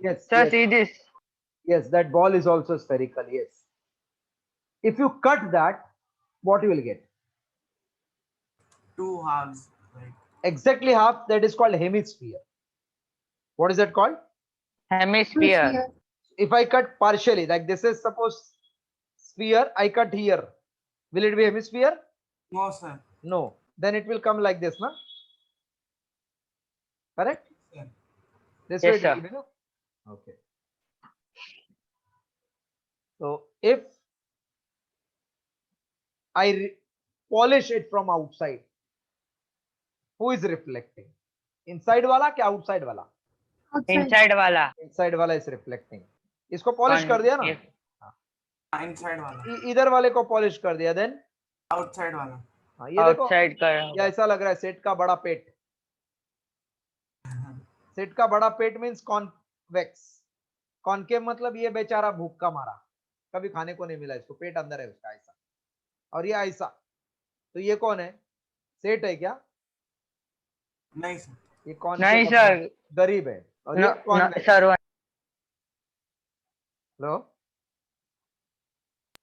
Yes, Sir, yes, see this. yes. That ball is also spherical. Yes. If you cut that, what you will get? Two halves. Like Exactly half. That is called hemisphere. What is that called? Hemisphere. If I cut partially, like this is suppose sphere, I cut here. Will it be hemisphere? no, sir. No. Then it will come like this, na? Correct? Sir. This way Yes, it will sir. be, no? Okay. So if I polish it from outside, who is reflecting? Inside वाला क्या outside वाला? Inside wala. Inside वाला is reflecting. इसको polish कर दिया ना? Yes. Inside वाला. इधर वाले को polish कर दिया, then Outside वाला. हाँ, ये देखो, Outside का ये ऐसा लग रहा है सेट का बड़ा पेट. सेट का बड़ा पेट मीन्स कॉन्वेक्स. कॉन्केव मतलब ये बेचारा भूख का मारा, कभी खाने को नहीं मिला इसको, पेट अंदर है उसका ऐसा, और ये ऐसा. तो ये कौन है? सेठ है क्या? नहीं सर. ये कौन नहीं सर. गरीब है. और No, ये no, convex. sir. Hello.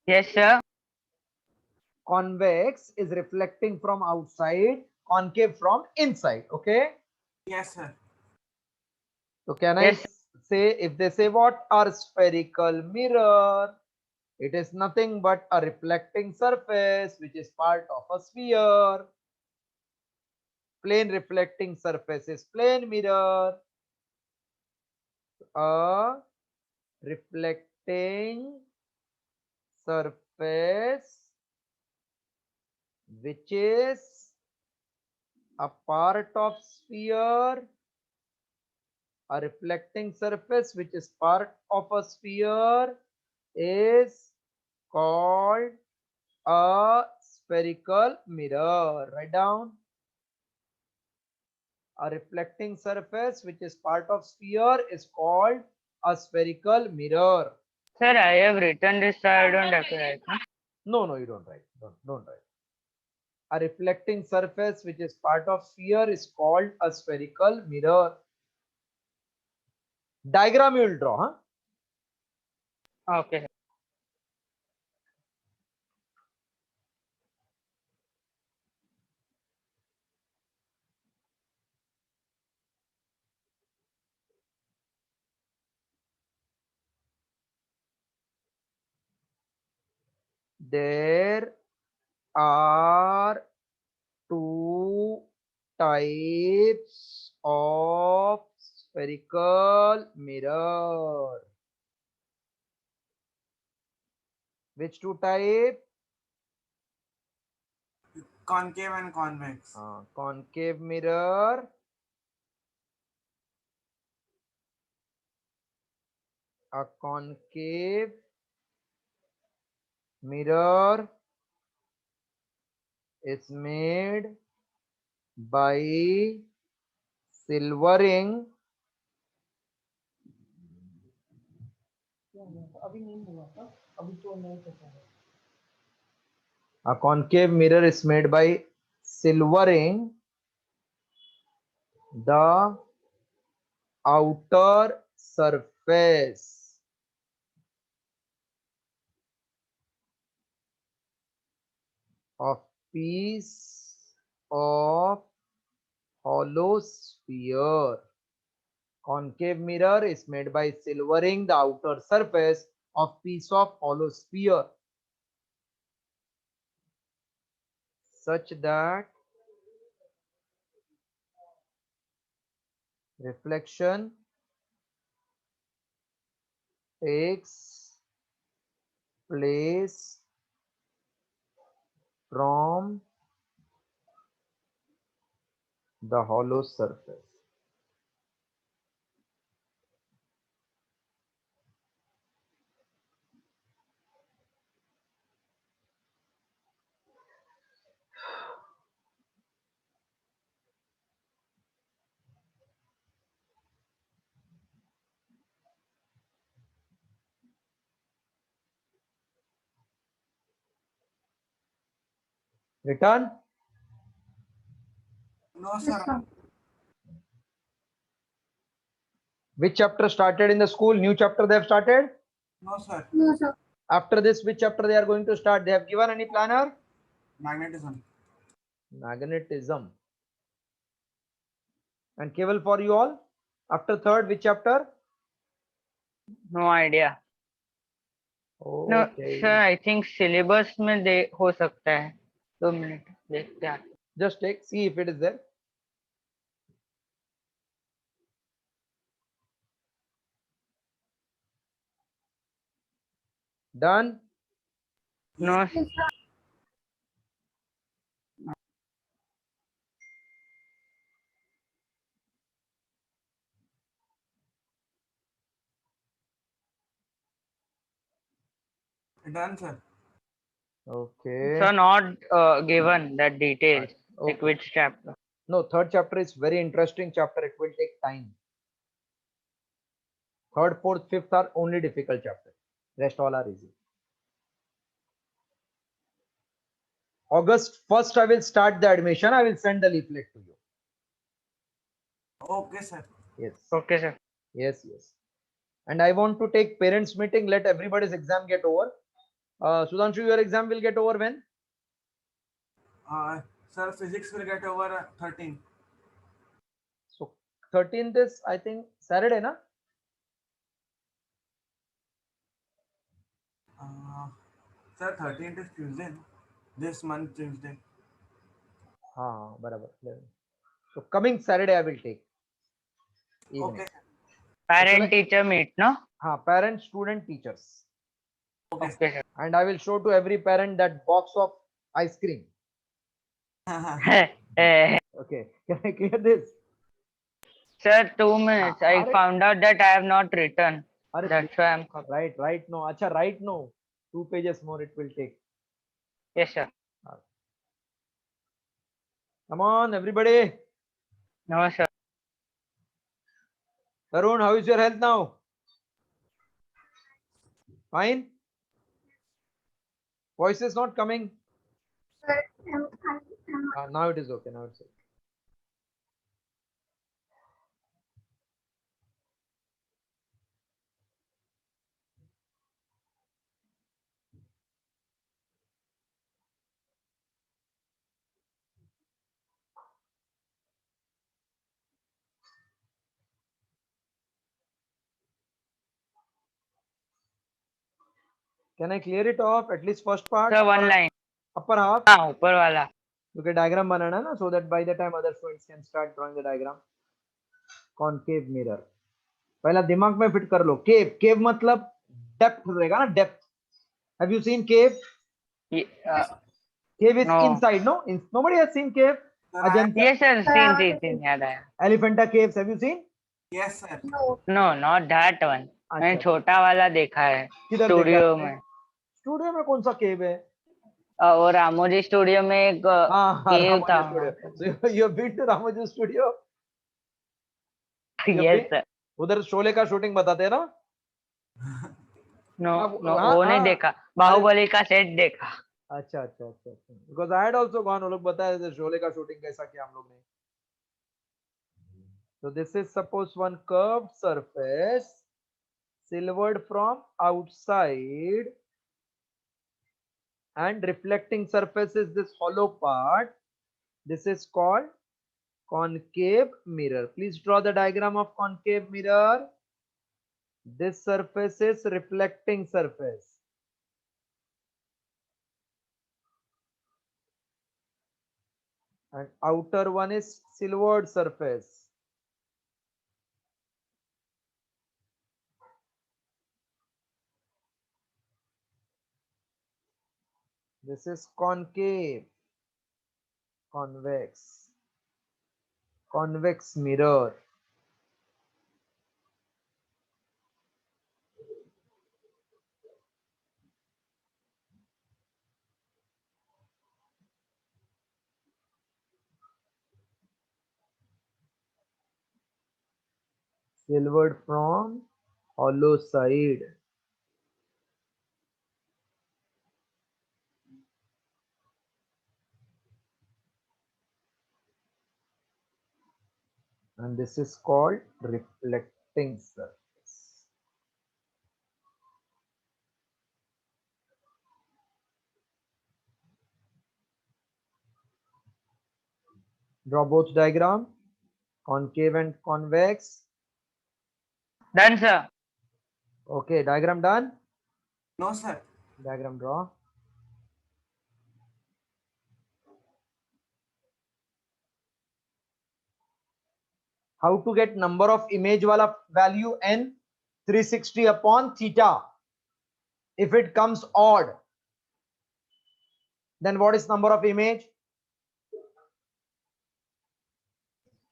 Yes, sir. Convex is reflecting from outside, concave from inside. Okay. Yes, sir. So can I Yes. say, if they say what are spherical mirror, it is nothing but a reflecting surface which is part of a sphere. Plane reflecting surface is plane mirror. A reflecting surface which is a part of sphere. A reflecting surface which is part of a sphere is called a spherical mirror. Write down. A reflecting surface which is part of sphere is called a spherical mirror. Sir, I have written this, sir. I don't have to write. No? No, no, you don't write. Don't write. A reflecting surface which is part of sphere is called a spherical mirror. Diagram you will draw, huh? Okay. There are two types of spherical mirror. Which two type? Concave and convex. Concave mirror a concave mirror is made by silvering a concave mirror is made by silvering the outer surface of piece of hollow sphere. Concave mirror is made by silvering the outer surface of piece of hollow sphere such that reflection takes place from the hollow surface. Return. No, sir. Which chapter started in the school? New chapter they have started? No, sir. No, sir. After this, which chapter they are going to start? They have given any planner? Magnetism. Magnetism. And Keval for you all? After third, which chapter? No idea. No, Okay. sir, I think syllabus में दे हो सकता है. 2 minute देखते हैं. Just take, see if it is there. Done? No, Yes, sir. Done, sir. Okay. sir, not given that details. Like Okay. which chapter? No, third chapter is very interesting chapter. It will take time. Third, fourth, fifth are only difficult chapter. Rest all are easy. August 1st, I will start the admission. I will send the leaflet to you. Okay, sir. Yes. Okay, sir. Yes, yes. And I want to take parents meeting. Let everybody's exam get over. Sudhanshu, your exam will get over when? Sir, physics will get over 13. So 13th is, I think, Saturday, na? Sir, 13th is Tuesday. No? This month, Tuesday. हाँ बराबर 11. So coming Saturday I will take. Evening. Okay. Parent teacher meet, no? हाँ, parents, student, teachers. Okay. Okay, sir. And I will show to every parent that box of ice cream. Okay, can I clear this? Sir, 2 minutes. I Are- found out that I have not written. Are- That's why I'm coming. right no. Acha, right no. 2 pages more it will take. Yes, sir. Come on, everybody. No, sir. Tarun, how is your health now? Fine. Voice is not coming. Sir, I'm Now it is okay. Now it's okay. Can I clear it off? At least first part. Sir, one line. Upper half. हाँ, ऊपर वाला. Okay, diagram बनाना है ना, so that by the time other students can start drawing the diagram. Concave mirror. पहला दिमाग में fit कर लो. Cave, cave मतलब depth रहेगा ना, depth. Have you seen cave? Ye- Cave is No. inside, no? Nobody has seen cave. Sir, I- Ajanta, Yes, sir. Seen. याद आया. Elephanta caves. Have you seen? Yes, sir. no. No, not that one. मैंने अच्छा. छोटा वाला देखा है. किधर studio देखा है? में. स्टूडियो में कौन सा केव है? और रामोजी स्टूडियो में एक हाँ, केव था. Ramoji studio. So you have been to Ramoji studio? Yes, sir. उधर शोले का शूटिंग बताते हैं ना? No, हाँ, no, हाँ, वो नहीं हाँ. देखा. बाहुबली का सेट देखा. अच्छा. Because I had also gone. वो लोग बताए थे शोले का शूटिंग कैसा किया हम लोग ने. So this is suppose one curved surface silvered from outside and reflecting surface is this hollow part. This is called concave mirror. Please draw the diagram of concave mirror. This surface is reflecting surface. And outer one is silvered surface. This is concave, convex mirror. Silvered from hollow side. And this is called reflecting reflecting surface. Draw both diagram, concave and convex. Done, sir. Okay, diagram done. No, sir. Diagram draw. How to get number of image wala value n? 360 upon theta. If it comes odd, then what is number of image?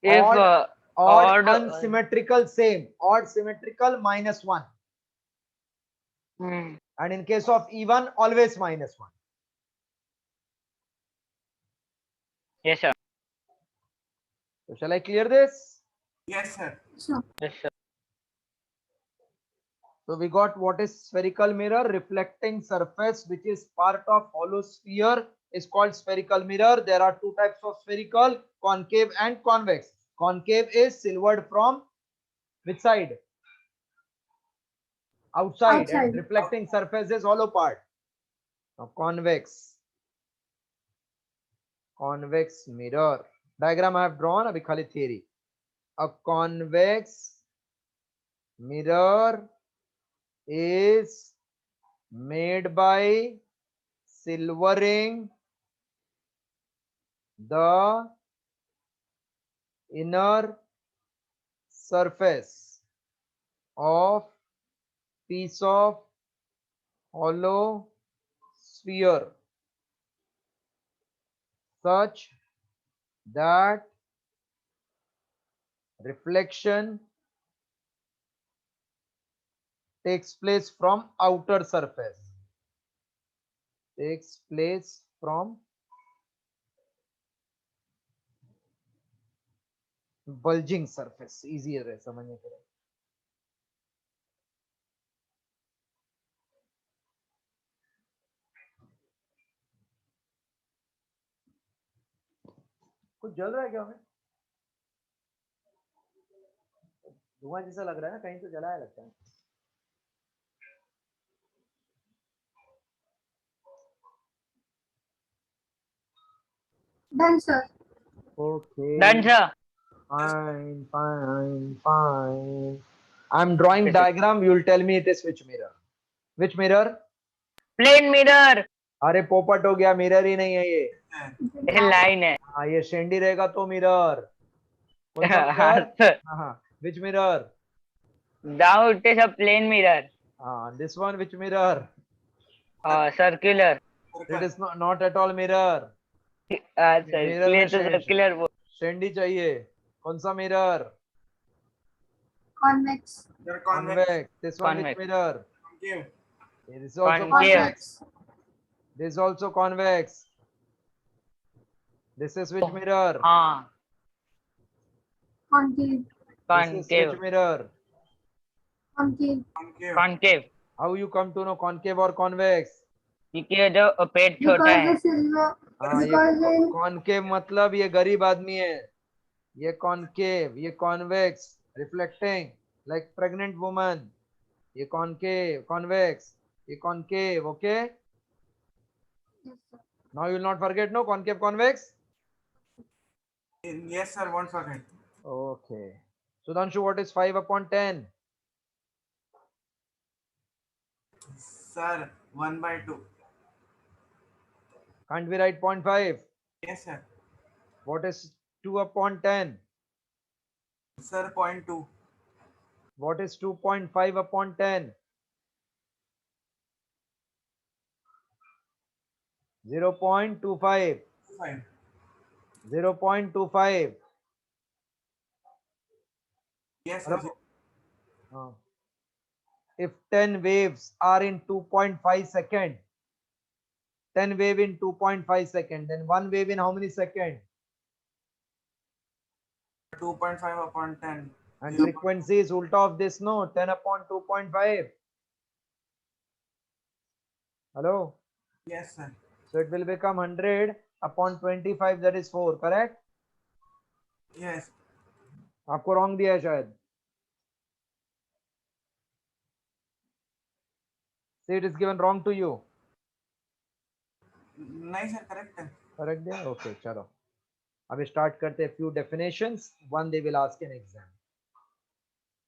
If Odd, odd, unsymmetrical same, odd symmetrical -1, hmm, and in case of even always -1. yes, sir. So shall I clear this? Yes, sir. Sure. Yes, sir. So we got what is spherical mirror, reflecting surface which is part of hollow sphere is called spherical mirror. There are two types of spherical, concave and convex. Concave is silvered from which side? Outside. And Outside. reflecting surface is hollow part. Now convex. Convex mirror. Diagram I have drawn, abhi khali theory. A convex mirror is made by silvering the inner surface of piece of hollow sphere such that reflection takes place from outer surface. Takes place from bulging surface. Easier है समझने के लिए. कुछ जल रहा है क्या हमें? धुआं जैसा लग रहा है ना, कहीं तो जलाया लगता है. Done, sir. Okay. Done, sir. Fine. I'm drawing Okay, sir. diagram. You'll tell me it is which mirror. Which mirror? Plane mirror. अरे पोपट हो गया, मिरर ही नहीं है ये. ये लाइन है. हाँ ये शेंडी रहेगा तो मिरर. कौन सा हाँ, मिरर? sir. हाँ which mirror? Now it is a plane mirror. हाँ this one which mirror? Circular. It is not at all mirror. Sir Mirror इसलिए में तो सर्कुलर वो. शेंडी चाहिए. कौन सा mirror? Convex. Sir, convex. Convex. This one which Convex. mirror? Concave. This is also Concave. convex. This is also convex. This is which mirror? हाँ. Concave. This is Concave. which mirror? Concave. Concave. Concave. How you come to know concave or convex? क्योंकि ये जो पेट छोटा Because है. the silver. हाँ Because ये in concave मतलब ये गरीब आदमी है. ये कॉनकेव, ये convex, reflecting like pregnant woman. ये कॉनकेव, कॉन्वेक्स, ये concave. Okay, yes, sir. Now you will not forget. No concave convex. Yes, sir. Won't forget. Okay, Sudhanshu what is 5/10? Sir, 1/2. Can't we write 0.5? Yes, sir. What is 2/10? Sir, 0.2. What is 2.5/10? 0.25. 5. 0.25. Yes, sir. Uh, if 10 waves are in 2.5 second, 10 wave in 2.5 second, then one wave in how many second? 2.5/10. And Zero. frequency is ulta of this, no? 10/2.5. Hello? Yes, sir. So it will become 100/25, that is 4, correct? Yes. आपको wrong दिया है शायद. See, it is given wrong to you. नहीं sir correct है. Correct there? Okay, चलो. अब start करते हैं few definitions. One they will ask in exam.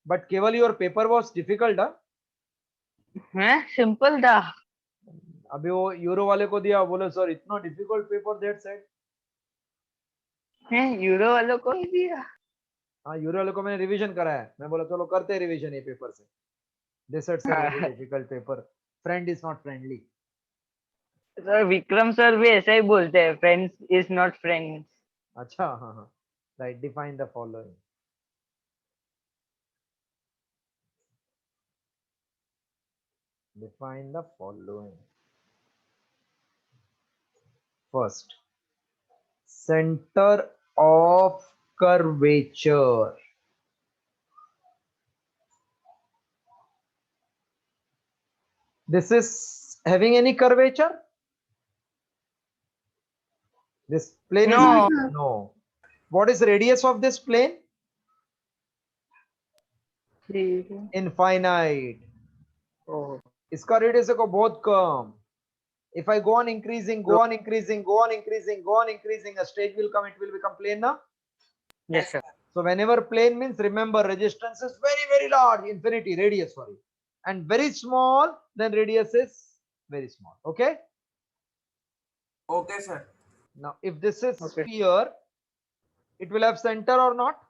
But Keval, your paper was difficult, huh? है सिंपल था. अभी वो यूरो वाले को दिया, बोले सर इतना डिफिकल्ट पेपर दैट सेड. है यूरो वालों को ही दिया. हाँ, यूरो वाले को मैंने रिवीजन कराया. मैं बोला चलो करते हैं रिवीजन ये पेपर से. They said sir very difficult paper. Friend is not friendly. Sir Vikram sir भी ऐसा ही बोलते हैं, फ्रेंड्स इज नॉट फ्रेंड्स. अच्छा, हाँ हाँ. Right, define the following. Define the following. First, center of curvature. This is having any curvature? This plane No. is no. What is radius of this plane? Infinite. Oh. इसका radius देखो बहुत कम. If I go on increasing, go on increasing, go on increasing, go on increasing, a stage will come, it will become plane now. Yes sir. So whenever plane means, remember resistance is very large, infinity, radius sorry, and very small, then radius is very small. Okay. Okay sir. Now if this is Okay. sphere, it will have center or not?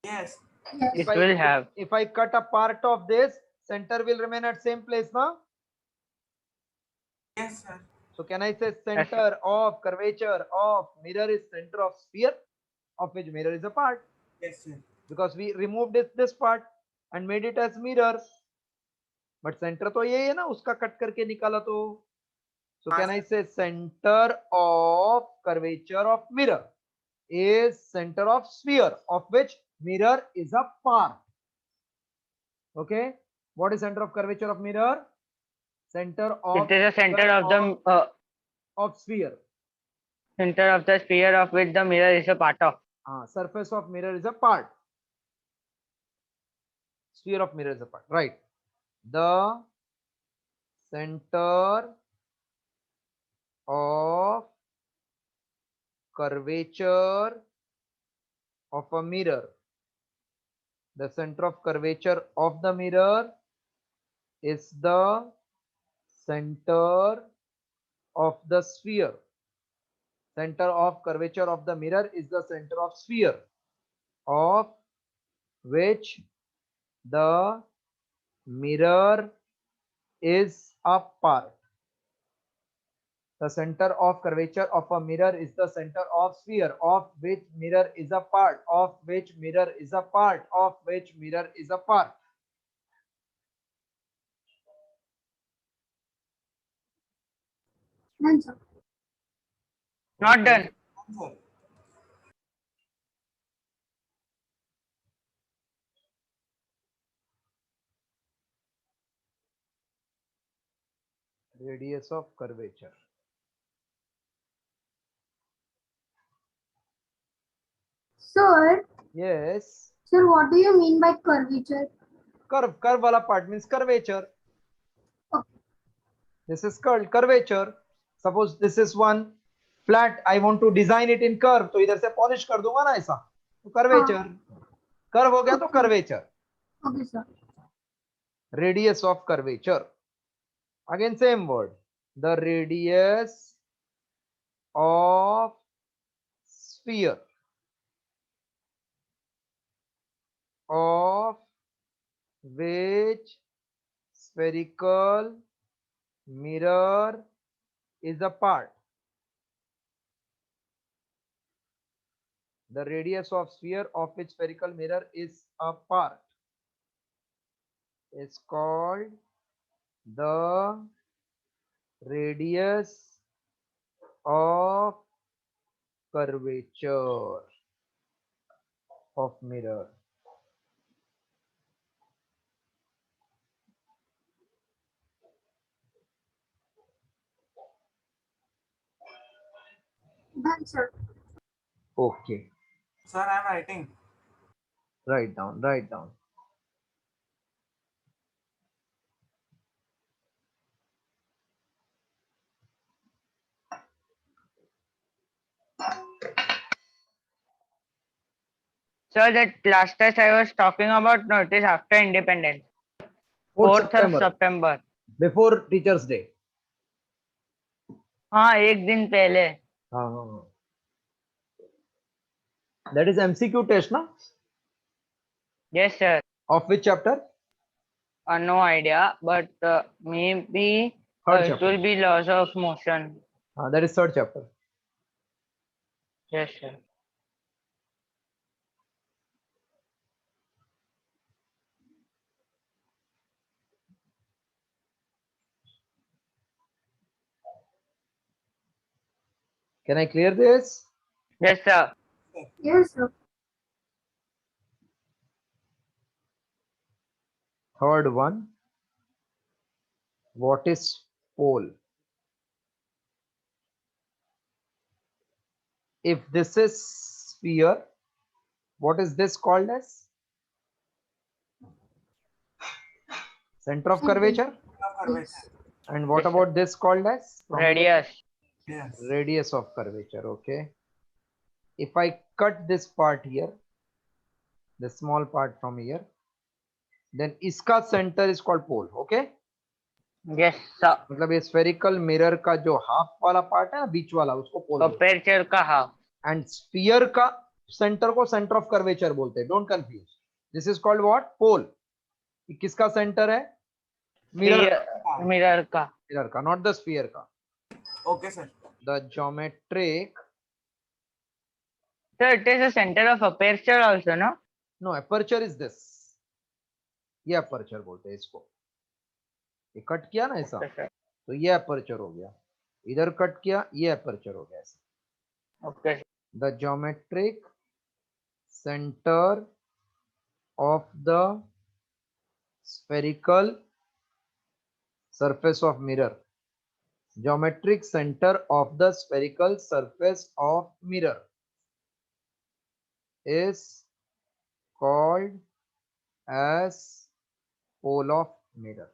Yes. Yes. It will have. If I cut a part of this, center will remain at same place now. Yes sir. So can I say center of curvature of mirror is center of sphere, of which mirror is a part, Yes sir. because we removed this part and made it as mirror. But center तो यही है ना, उसका cut करके निकाला तो. So हाँ, can I say center of curvature of mirror is center of sphere, of which mirror is a part. Okay. What is center of curvature of mirror? Center of It is a center of the of sphere. center of the sphere of which the mirror is a part of. Surface of mirror is a part. Sphere of mirror is a part. Right. The center of curvature of a mirror. The center of curvature of the mirror is the center of the sphere. Center of curvature of the mirror is the center of sphere, of which the mirror is a part. The center of curvature of a mirror is the center of sphere, of which mirror is a part, of which mirror is a part, of which mirror is a part. Done, sir. Not done. Sir. Radius of curvature. Sir, Yes. sir, what do you mean by curvature? Curve. Curve wala part means curvature. Okay. This is curvature. Suppose this is one flat. I want to design it in curve. तो इधर से polish कर दूंगा ना ऐसा. तो curvature. Curve हो गया तो curvature. Okay, sir. Radius of curvature. Again same word. The radius of sphere of which spherical mirror is a part. The radius of sphere of which spherical mirror is a part is called the radius of curvature of mirror. Done, sir. Okay. Sir, I'm writing. Write down. Write down. Sir, that last test I was talking about, no, it is after independence. 4th of September, September. before Teachers Day. हाँ, एक दिन पहले. हाँ. That is MCQ test, na? Yes, sir. Of which chapter? No idea, but maybe Third it chapter. will be laws of motion. That is third chapter. Yes, sir. Can I clear this? Yes, sir. Yes, sir. Third one. What is pole? If this is sphere, what is this called as? Center of curvature. Yes. And what Yes, sir. about this called as? From here? Radius. Yes. Radius of curvature. Okay. If I cut this part here, the small part from here, then iska center is called pole. Okay. Yes, sir. मतलब ये spherical mirror का जो half वाला part है ना, बीच वाला, उसको pole बोलते हैं. Aperture का half. And sphere का center को center of curvature बोलते हैं. Don't confuse. This is called what? Pole. ये किसका center है? Mirror. Mirror का. Mirror का, not the sphere का. Okay, sir. The geometric. Sir, it is a center of aperture also, no? No, aperture is this. ये aperture बोलते हैं इसको. ये कट किया ना ऐसा, Okay, sir. तो ये aperture हो गया. इधर कट किया, ये aperture हो गया ऐसा. Okay, sir. The geometric center of the spherical surface of mirror. Geometric center of the spherical surface of mirror is called as pole of mirror.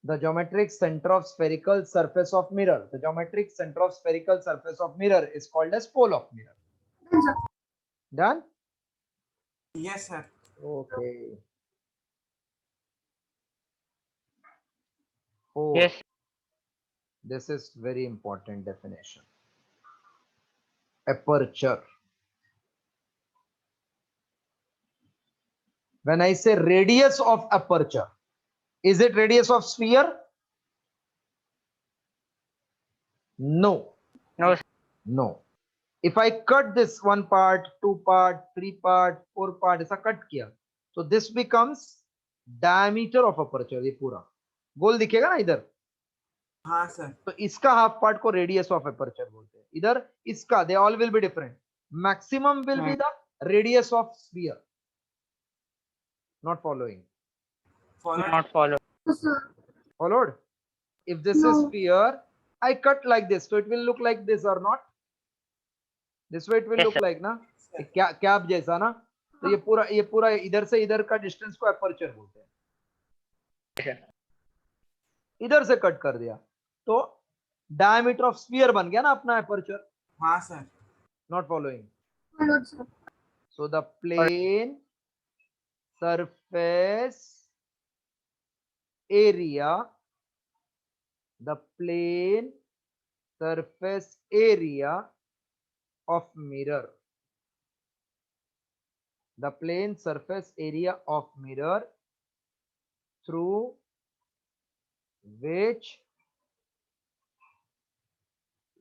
The geometric center of spherical surface of mirror. The geometric center of spherical surface of mirror is called as pole of mirror. Done, sir. Done? Yes, sir. Okay. 4. Yes. This is very important definition. Aperture. When I say radius of aperture, is it radius of sphere? No. No, sir. No. If I cut this one part, 2 part, 3 part, 4 part, ऐसा cut किया, so this becomes diameter of aperture. ये पूरा गोल दिखेगा ना इधर, हाँ, sir. तो इसका हाफ पार्ट को रेडियस ऑफ एपर्चर बोलते हैं. इधर इसका, they all will be different. Maximum will be the radius of sphere. Not following. Follow. Not follow. No, sir. Followed? If this is No. sphere, I cut like this, so it will look like this or not? This way it will Yes, look sir. like ना, cap जैसा ना. तो ये पूरा इधर से इधर का डिस्टेंस को एपर्चर बोलते हैं. Yes, sir. इधर से कट कर दिया तो डायमीटर ऑफ स्फीयर बन गया ना अपना एपर्चर. हाँ, sir. Not following. Followed, sir. So the plane surface area, the plane surface area of mirror, the plane surface area of mirror through which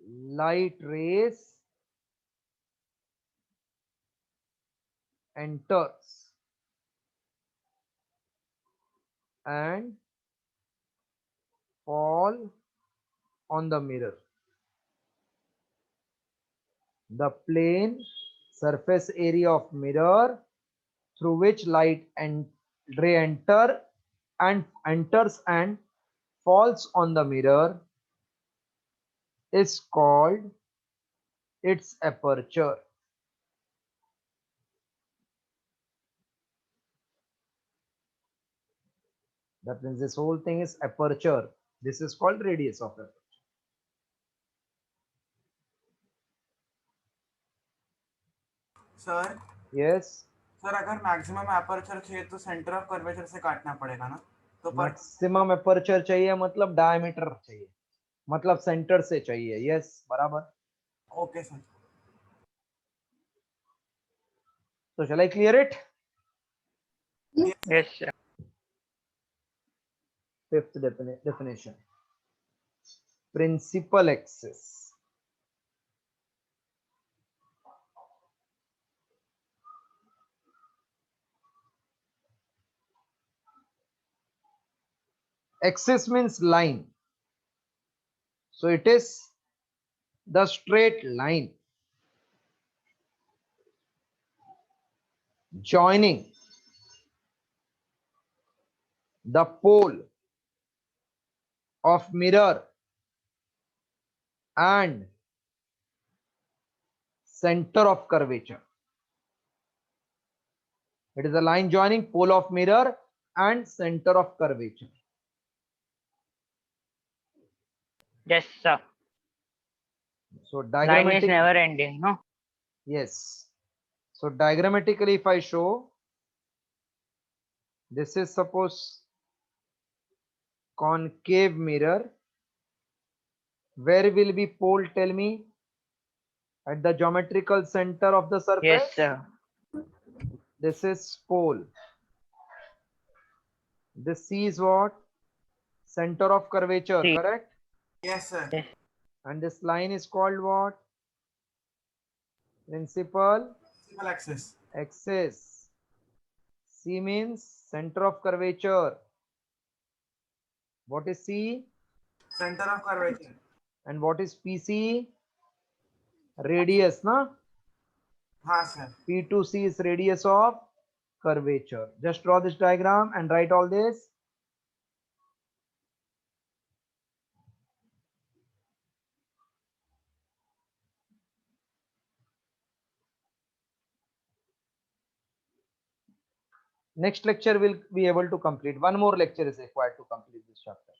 light rays enters and fall on the mirror. The plane surface area of mirror through which light and ray enters and falls on the mirror is called its aperture. That means this whole thing is aperture. This is called radius of aperture. . Sir yes, sir अगर maximum aperture चाहिए तो centre of curvature से काटना पड़ेगा ना, तो पर maximum aperture चाहिए मतलब डायमीटर चाहिए, मतलब सेंटर से चाहिए। यस, बराबर। Okay sir. तो shall I clear it? Yes, sir. Fifth definition, principal axis. Axis means line, so it is the straight line joining the pole of mirror and center of curvature. It is a line joining pole of mirror and center of curvature. Yes, sir. So Line is diagrammatic, never ending, no? yes. So diagrammatically, if I show, this is suppose concave mirror. Where will be pole? Tell me. At the geometrical center of the surface. Yes, sir. This is pole. This C is what? Center of curvature, C. correct? yes sir. Yes. And this line is called what? Principal Principal axis. axis. C means center of curvature. What is C? Center of curvature. And what is PC? Radius, na? हाँ sir. P2C is radius of curvature. Just draw this diagram and write all this. Next lecture will be able to complete. One more lecture is required to complete this chapter.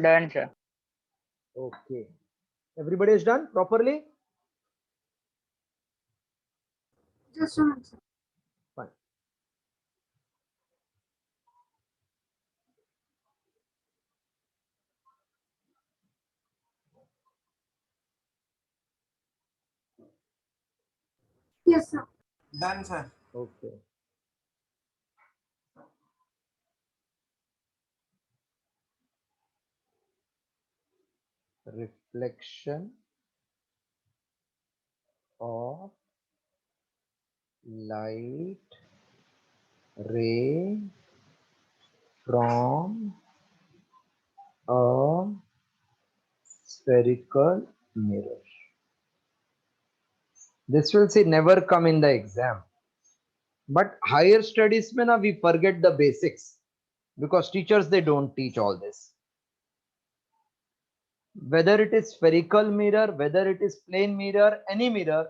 Done, sir. Okay. Everybody is done properly? Just a minute, sir. Fine. Yes, sir. Done sir. Okay. Reflection of light ray from a spherical mirror. This will see never come in the exam. But higher studies mein na we forget the basics because teachers they don't teach all this. Whether it is spherical mirror, whether it is plane mirror, any mirror,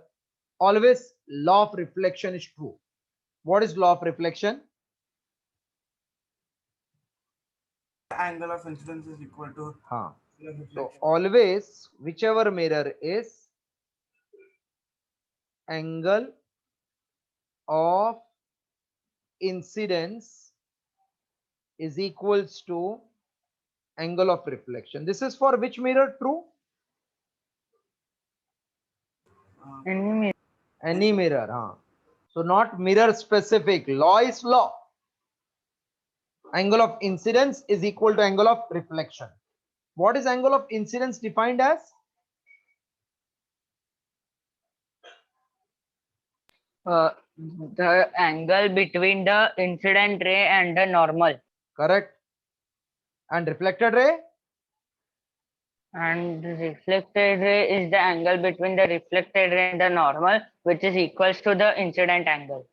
always law of reflection is true. What is law of reflection? Angle of incidence is equal to Haan. angle of So reflection. always whichever mirror is angle of incidence is equals to angle of reflection. This is for which mirror true? Any Any mirror. Haan. So not mirror specific. Law is law. Angle of incidence is equal to angle of reflection. What is angle of incidence defined as? the angle between the incident ray and the normal, Correct. And reflected ray? and the reflected ray is the angle between the reflected ray and the normal, which is equals to the incident angle.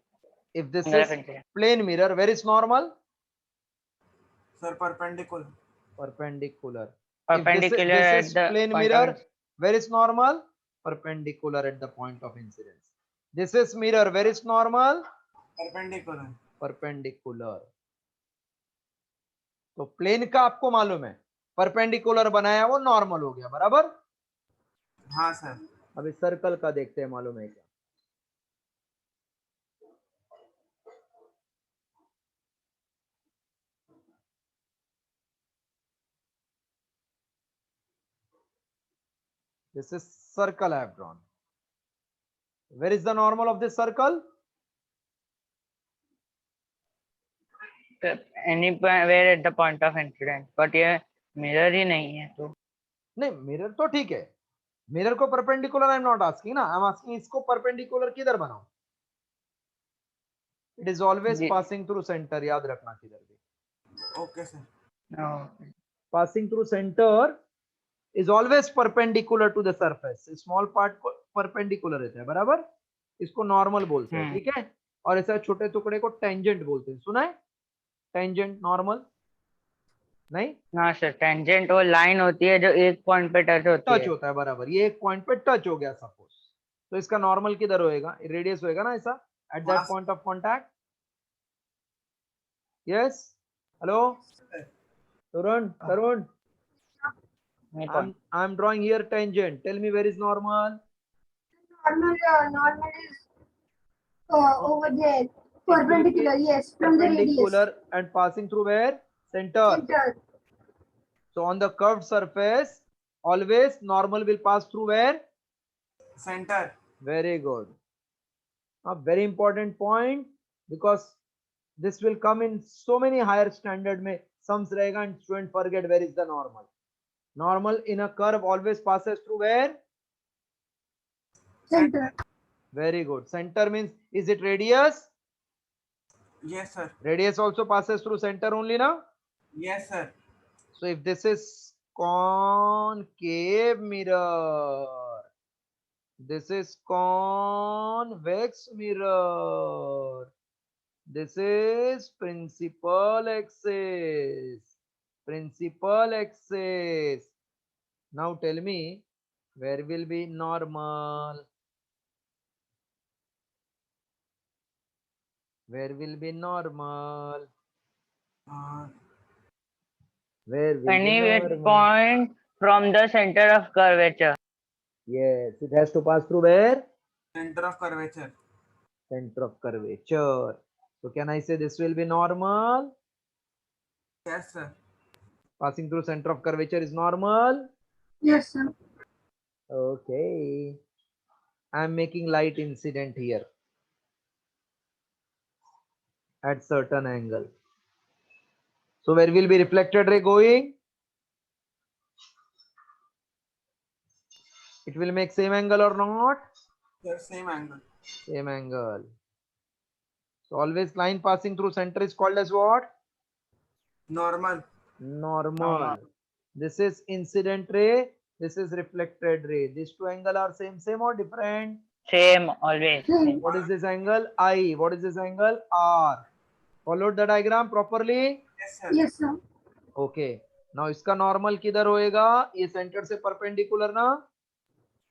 If this Angle is of incidence. plane mirror, where is normal? Sir, perpendicular. Perpendicular. Perpendicular This at is the plane point of mirror, incidence. where is normal? Perpendicular at the point of incidence. This is mirror, where is normal? Perpendicular. Perpendicular. तो plane का आपको मालूम है, perpendicular बनाया वो normal हो गया, बराबर. हाँ सर. अभी सर्कल का देखते हैं, मालूम है क्या. This is circle I have drawn. Where is the normal of this circle? Anywhere at the point of incidence. But ये मिरर ही नहीं है तो. नहीं, मिरर तो ठीक है. मिरर को perpendicular I am not asking ना, आई एम आस्किंग इसको परपेंडिकुलर किधर बनाओ. It is always G. Passing through centre, याद रखना किधर भी. Okay sir. No. Passing through center is always perpendicular to the surface. Small part perpendicular रहता है, बराबर. इसको नॉर्मल बोलते हैं, ठीक है. और ऐसा छोटे टुकड़े को टेंजेंट बोलते हैं, सुना है? टेंजेंट नॉर्मल नहीं. हाँ सर, टेंजेंट वो लाइन होती है जो एक पॉइंट पे टच होती टच है. होता है, बराबर. ये एक पॉइंट पे टच हो गया सपोज, तो इसका नॉर्मल किधर होएगा? रेडियस होएगा ना ऐसा, at that point of contact. Yes. Hello Tarun. नहीं point. I'm drawing here tangent. Tell me where is normal? Normal is over there. Perpendicular, yes, from the radius. Perpendicular and passing through where? Center. Center. So on the curved surface, always normal will pass through where? Center. Very good. A very important point, because this will come in so many higher standard में sums रहेगा and student forget where is the normal. Normal in a curve always passes through where? Center. Very good. Center means, is it radius? Yes sir. Radius also passes through center only now. Yes sir. So if this is concave mirror, this is convex mirror, this is principal axis. Principal axis. Now tell me, where will be normal? Where will be normal? Where will be Any normal? point from the center of curvature. Yes, it has to pass through where? Center of curvature. Center of curvature. So can I say this will be normal? Yes sir. Passing through center of curvature is normal. Yes, sir. Okay. I am making light incident here at certain angle. So where will be reflected ray going? It will make same angle or not? Sir, same angle. Same angle. So always line passing through center is called as what? Normal. Normal. This is incident ray. This is reflected ray. These two angles are same or different? Same always. Same. What is this angle? I. What is this angle? R. Followed the diagram properly? Yes sir. Yes, sir. Okay. Now इसका normal किधर होएगा? ये center से perpendicular ना?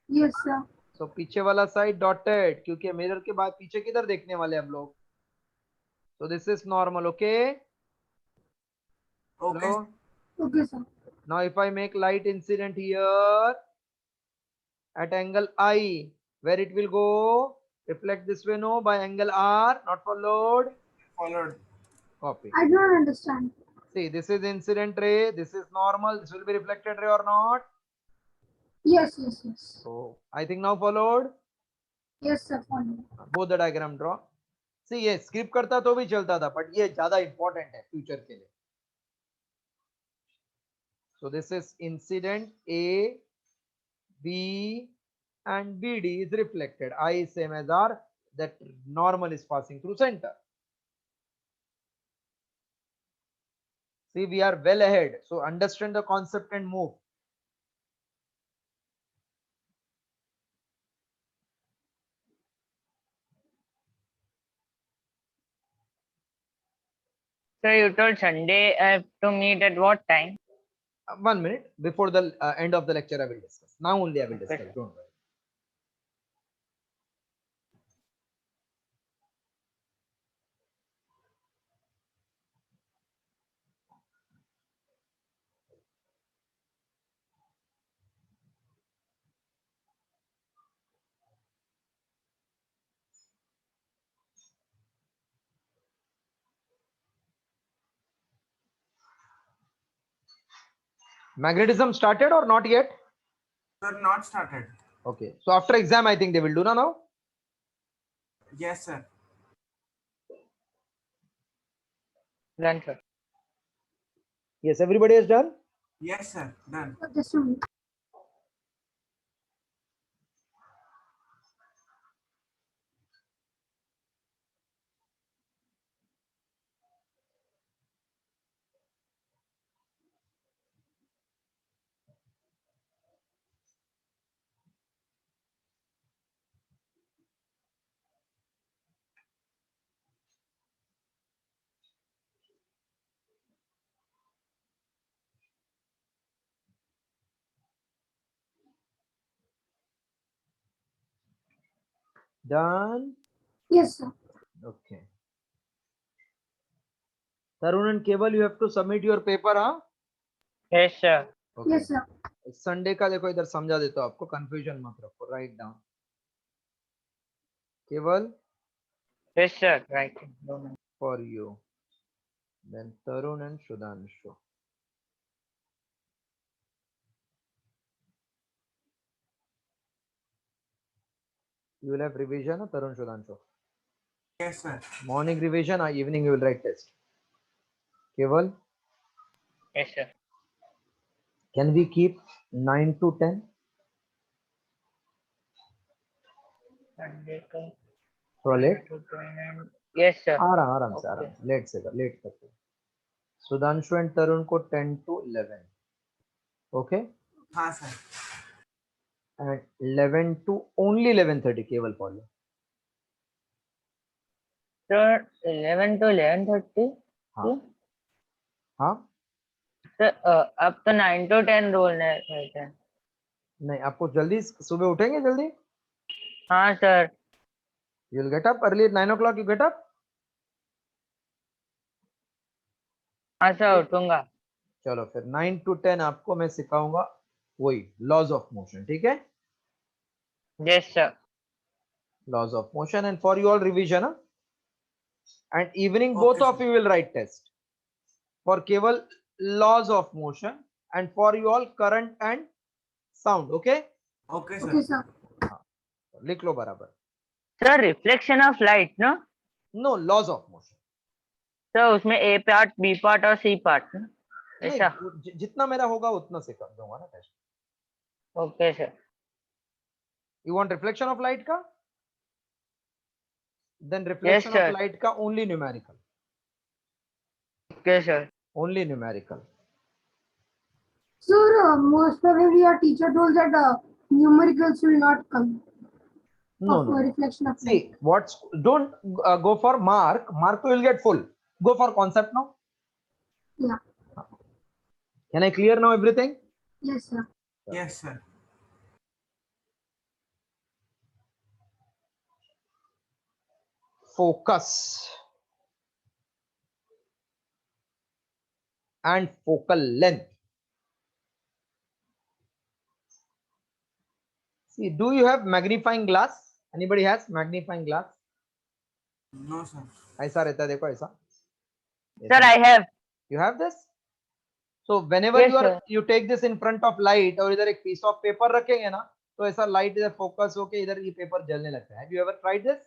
Yes, sir. So पीछे वाला side dotted, क्योंकि mirror के बाद पीछे किधर देखने वाले हम लोग? So this is normal, okay? Okay. Hello? Okay, sir. Now if I make light incident here at angle I, where it will go? Reflect this way, no? By angle R, not followed? Followed. Copy. I don't understand. See, this is incident ray, this is normal, this will be reflected ray or not? Yes, yes, yes. So I think now followed. Yes, sir. Fine. Both the diagram draw. See, ये script करता तो भी चलता था, but ये ज्यादा important है future के लिए. So this is incident A, B and BD is reflected. I is same as R, that normal is passing through center. See, we are well ahead. So understand the concept and move. So you told Sunday I have to meet at what time? 1 minute before the end of the lecture I will discuss. Now only I will Okay, discuss. sir. Don't worry. Magnetism started or not yet? Sir, not started. Okay. So after exam, I think they will do now. Yes, sir. Done, sir. Yes, everybody is done. Yes, sir. Done. Just a minute. Done. Yes, sir. Okay. Tarun and Keval, you have to submit your paper, huh? Yes, sir. Okay. Yes, sir. Sunday का देखो इधर समझा देता हूं आपको, confusion मत रखो, write down. केवल Yes, sir. Right. for you, then Tarun and Sudhanshu. You will have revision, Tarun, Sudhanshu. Yes, sir. Morning revision, evening you will write test. Keval, Yes, sir. can we keep 9 to 10? Sunday का थोड़ा late. 9 to 10. Yes, sir. आराम से Okay. Late से late करते. Sudhanshu and तरुण को 10 to 11. Okay. हाँ, sir. And 11 to only 11:30 केवल for you. Sir, 11 to 11:30. हाँ. हाँ. Sir, अब तो 9 to 10 रोल रहते हैं. नहीं, आपको जल्दी सुबह उठेंगे जल्दी. हाँ sir. You will get up early at 9 o'clock. You get up. हाँ सर उठूंगा. चलो फिर 9 to 10 आपको मैं सिखाऊंगा वही लॉज ऑफ मोशन. ठीक है. Yes, sir. Laws of motion, and for you all revision, huh? And evening both Okay, of sir. you will write test for Keval laws of motion, and for you all current and sound. Okay. Okay, sir. Okay, sir. लिख लो बराबर. Sir, reflection of light, no? No, laws of motion. Sir, उसमें A part, B part और C part, no? नहीं, ऐसा. जितना मेरा होगा उतना से कर दूंगा ना test. Okay, sir. You want reflection of light का? Then reflection sir. of light का only numerical. Okay, sir. Only numerical. Sir, most probably your teacher told that numericals will not come. No, Of no. reflection of light. See, don't go for mark. Mark will get full. Go for concept now. Yeah. Can I clear now everything? Yes, sir. Yes, sir. Focus and focal length. See, do you have magnifying glass? Anybody has magnifying glass? No, sir. ऐसा रहता है, देखो ऐसा. Sir, I have. You have this? So whenever Yes, sir. you take this in front of light और इधर एक piece of paper रखेंगे ना, तो ऐसा light इधर focus होके इधर ये paper जलने लगता है. Have you ever tried this?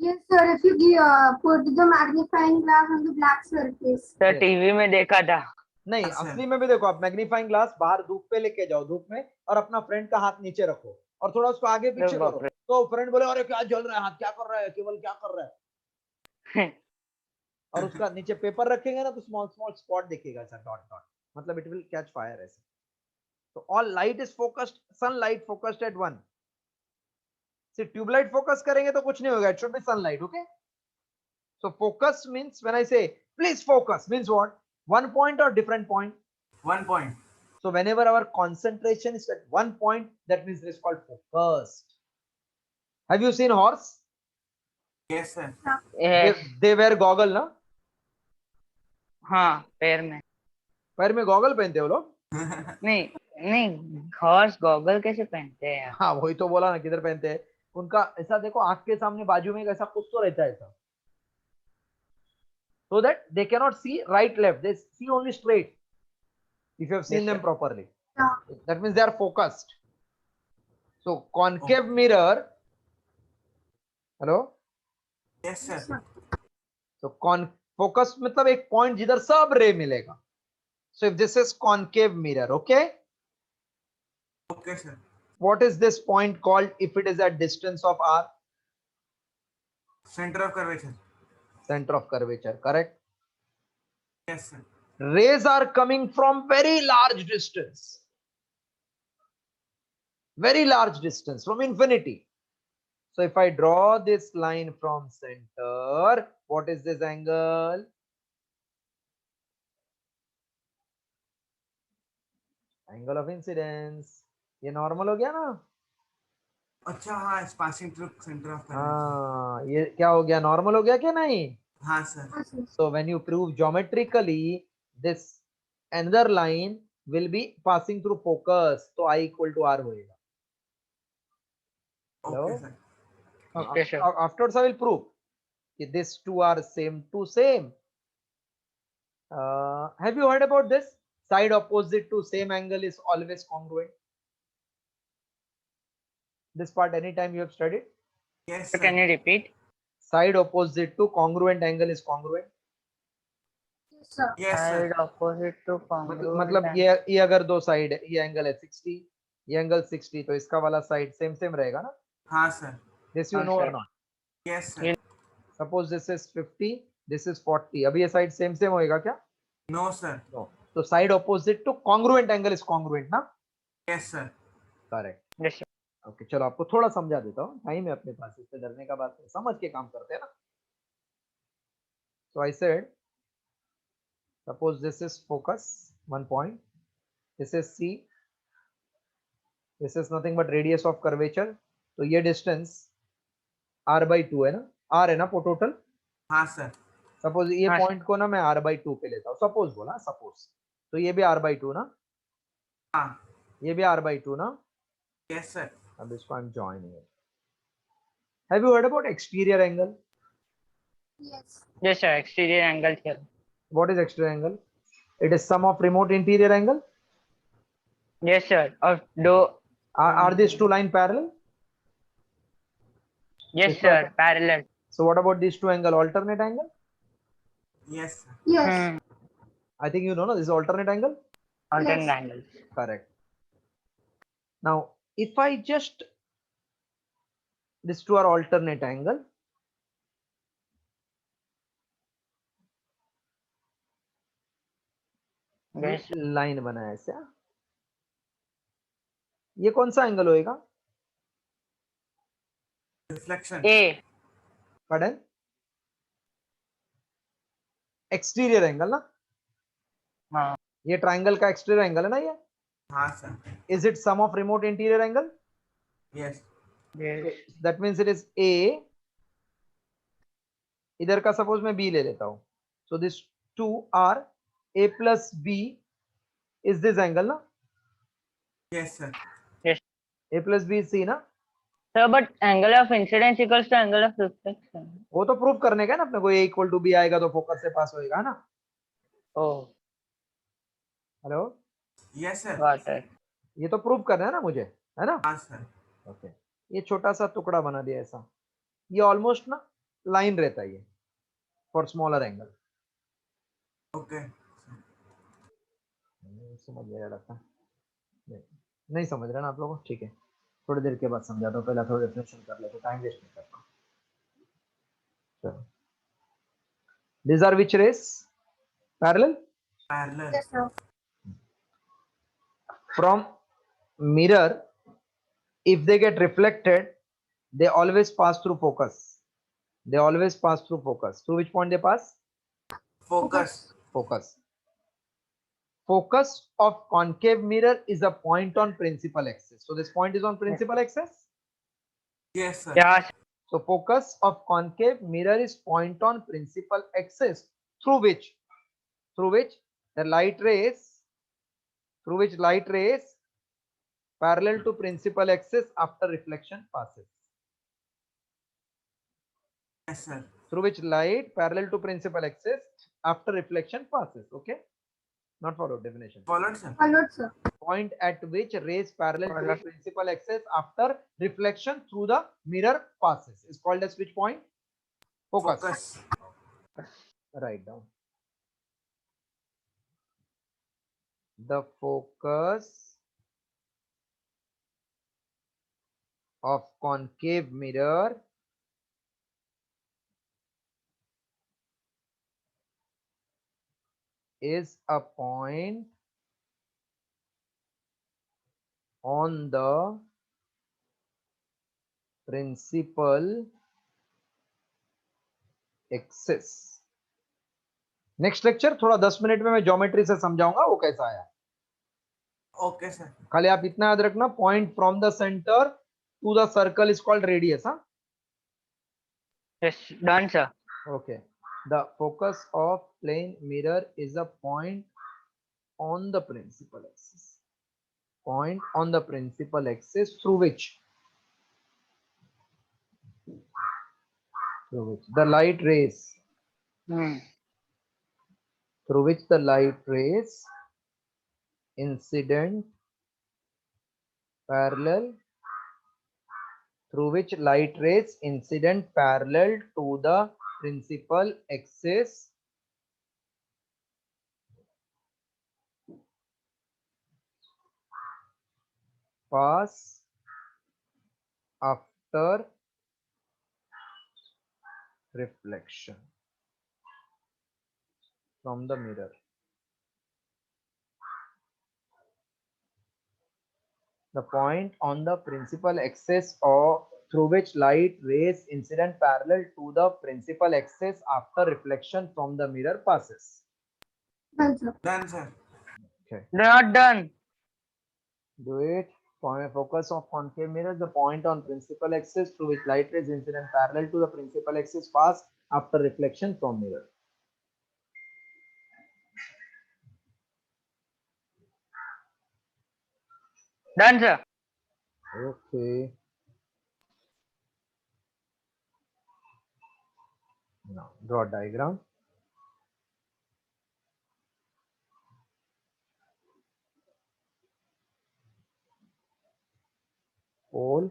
Yes, sir. If you put the magnifying glass on the black surface. Sir, Yes. TV में देखा था. नहीं, अच्छा. असली में भी देखो, आप मैग्नीफाइंग ग्लास बाहर धूप पे लेके जाओ, धूप में, और अपना फ्रेंड का हाथ नीचे रखो और थोड़ा उसको आगे पीछे अरे बाप करो, रे. तो फ्रेंड बोले अरे क्या जल रहा है हाथ, क्या कर रहा है केवल, क्या कर रहा है. और उसका नीचे पेपर रखेंगे ना तो स्मॉल स्मॉल स्पॉट दिखेगा सर, डॉट डॉट, मतलब इट विल कैच फायर ऐसे. तो all light is focused, sunlight focused eight one. से ट्यूबलाइट फोकस करेंगे तो कुछ नहीं होगा, it should be sunlight. Okay. So focus means when I say Please focus means what? One point or different point? 1 point. So whenever our concentration is at one point, that means it is called focused. Have you seen horse? Yes, sir. Yes. They wear goggle ना? हाँ, पैर में पैर में goggle पहनते हो लोग? नहीं नहीं, हॉर्स गॉगल कैसे पहनते हैं यार? हाँ वही तो बोला ना, किधर पहनते हैं? उनका ऐसा देखो, आंख के सामने बाजू में एक ऐसा कुछ तो रहता है ऐसा, so that they cannot see right left, they see only straight. If you have seen Yes, them sir. properly, Yeah. that means they are focused. So concave mirror, hello, Yes, sir. Yes, sir. so focus मतलब एक point जिधर सब रे मिलेगा. So if this is concave mirror, okay, Okay, sir. what is this point called if it is at distance of r? Center of curvature. Center of curvature, correct. Yes, sir. Rays are coming from very large distance, from infinity. So if I draw this line from center, what is this angle? Angle of incidence. ये normal हो गया ना? अच्छा हाँ, it's passing through center of curvature. हाँ, ये क्या हो गया? Normal हो गया क्या नहीं? हाँ sir. Yes, sir. So when you prove geometrically, this another line will be passing through focus. तो I equal to R होएगा. Hello? Okay, sir. Okay, sir. Afterwards I will prove that these two are same to same. Have you heard about this? Side opposite to same angle is always congruent. This part anytime you have studied. Yes, So sir. can you repeat? Side opposite to congruent angle is congruent. Yes, sir. Yes, Side sir. opposite to congruent. मतलब and- ये अगर दो side है, ये angle है 60, ये angle 60, तो इसका वाला साइड सेम रहेगा ना? हाँ sir. This you हाँ, know or sir. not? Yes, sir. ये- Suppose this is 50, this is 40. अभी ये साइड सेम होएगा क्या? No, sir. No. तो side opposite to congruent angle is congruent ना? Yes, sir. Correct. Yes, sir. Okay चलो आपको थोड़ा समझा देता हूँ, टाइम है अपने पास, इससे डरने का बात नहीं, समझ के काम करते हैं ना. So I said, suppose this is focus, one point, this is C, this is nothing but radius of curvature, तो ये distance r by 2 है ना, r है ना टोटल. हाँ sir. सपोज ये हाँ, पॉइंट को ना मैं r by 2 पे लेता हूँ, सपोज बोला, सपोज, तो ये भी r by 2 ना, हाँ. ये भी r by 2 ना. Yes, sir. अब इसको I'm joining it. Have you heard about exterior angle? Yes. Yes, sir. Exterior angle theorem. What is exterior angle? It is sum of remote interior angle. Yes, sir. Or do. Are these two lines parallel? Yes, Yes, sir. sir. Parallel. So what about these two angle? Alternate angle? Yes, sir. Yes. Hmm. I think you know, no? This is alternate angle. Alternate Yes. angles. Correct. Now, if I just, these two are alternate angle. Yes. Line बनाया ऐसे. ये कौन सा angle होएगा? Reflection. A. Pardon? Exterior angle ना. हाँ. ये triangle का एक्सटीरियर एंगल है ना ये. हाँ sir. Is it sum of remote interior angle? Yes. Yes. That means it is A. इधर का सपोज मैं बी ले लेता हूं, so this two are A plus B is this angle ना. Yes, sir. A plus B C ना. Sir, but angle of incidence equals to angle of reflection. वो तो प्रूव करने का है ना अपने को, ए इक्वल टू बी आएगा तो फोकस से पास होएगा ना. Oh, hello, Yes, sir. got it. ये तो प्रूव करना है ना मुझे, है ना. हाँ sir. ओके, ये छोटा सा टुकड़ा बना दिया ऐसा, ये ऑलमोस्ट ना लाइन रहता है ये फॉर स्मॉलर एंगल. Okay. समझ गया लगता है. नहीं समझ रहे ना आप लोग? ठीक है, थोड़ी देर के बाद समझाता हूँ, पहले थोड़ा डेफिनेशन कर लेते, टाइम वेस्ट नहीं करता. चलो, these are which rays? Parallel. Parallel. Yes, sir. From mirror, if they get reflected, they always pass through focus. They always pass through focus. Through which point they pass? Focus. Focus. Focus of concave mirror is a point on principal axis. So this point is on principal axis. Yes, sir. Yeah. So focus of concave mirror is point on principal axis through which the light rays parallel to principal axis after reflection passes. Yes, sir. Through which light parallel to principal axis after reflection passes. Okay, not followed definition. Followed, sir. Followed, sir. Point at which rays parallel to Followed. principal axis after reflection through the mirror passes is called as which point? Focus. Focus. Write down. The focus of concave mirror is a point on the principal axis. Next lecture थोड़ा 10 minute में मैं geometry से समझाऊंगा वो कैसा आया. Okay, sir. खाली आप इतना याद रखना, point from the centre to the circle is called radius. हाँ, Yes, done, sir. okay. The focus of plane mirror is a point on the principal axis. Point on the principal axis through which the light rays incident parallel to the principal axis pass after reflection from the mirror. The point on the principal axis or through which light rays incident parallel to the principal axis after reflection from the mirror passes. Done, sir. Done, sir. Okay, Not done. do it. Point focus of concave mirror, the point on principal axis through which light rays incident parallel to the principal axis pass after reflection from mirror. Done, sir. Okay. Now draw diagram. Pole,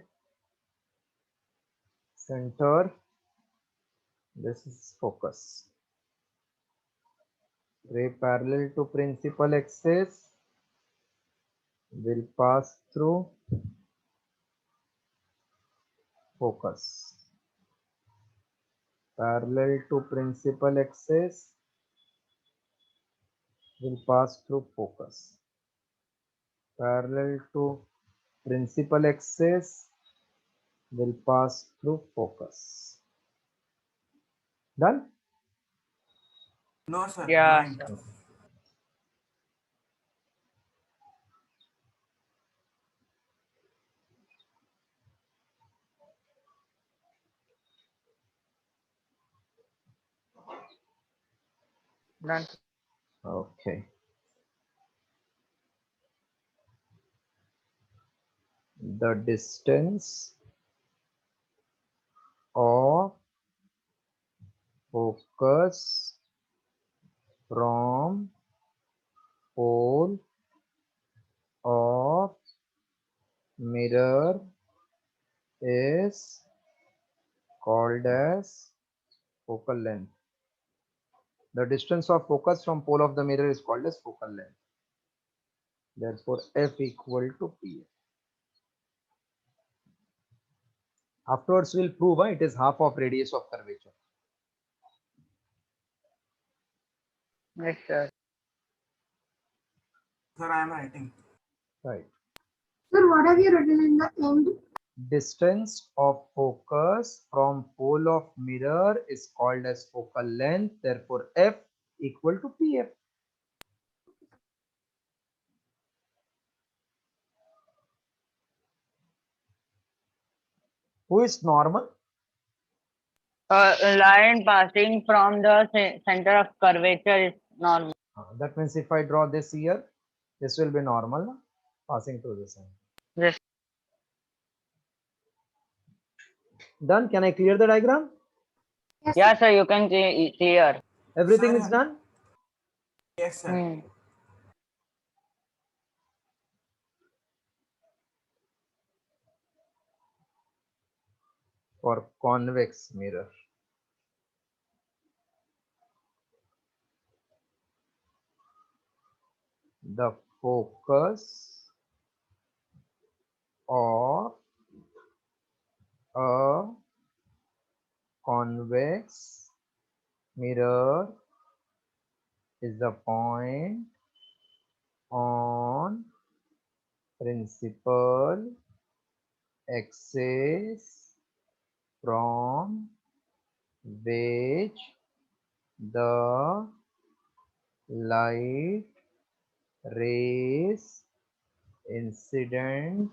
center, this is focus. Ray parallel to principal axis will pass through focus. Parallel to principal axis will pass through focus. Parallel to principal axis will pass through focus. Done? No, sir. Yeah, Drawing. sir. Done. Okay. The distance of focus from pole of mirror is called as focal length. The distance of focus from pole of the mirror is called as focal length. Therefore, F equal to P. Afterwards, we'll prove it is half of radius of curvature. Yes, sir. Sir, I am writing. Right. Sir, what have you written in the end? Distance of focus from pole of mirror is called as focal length. Therefore, F equal to PF. Who is normal? Line passing from the center of curvature is normal. That means if I draw this here, this will be normal, no? Passing through the center. Yes. Done? Can I clear the diagram? Yes, Yeah, sir, you can see here. Everything Sir. is done? Yes, sir. Hmm. For convex mirror. The focus of a convex mirror is the point on principal axis from which the light rays incident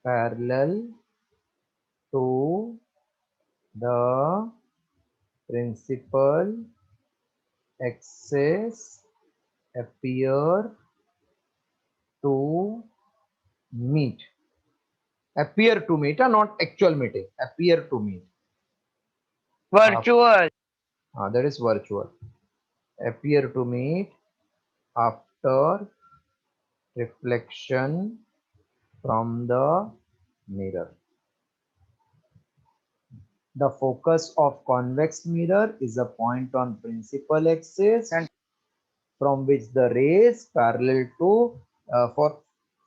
parallel to the principal axis appear to meet. Appear to meet, not actual meeting. Appear to meet. Virtual. That is virtual. Appear to meet after reflection from the mirror. The focus of convex mirror is a point on principal axis And- from which the rays parallel to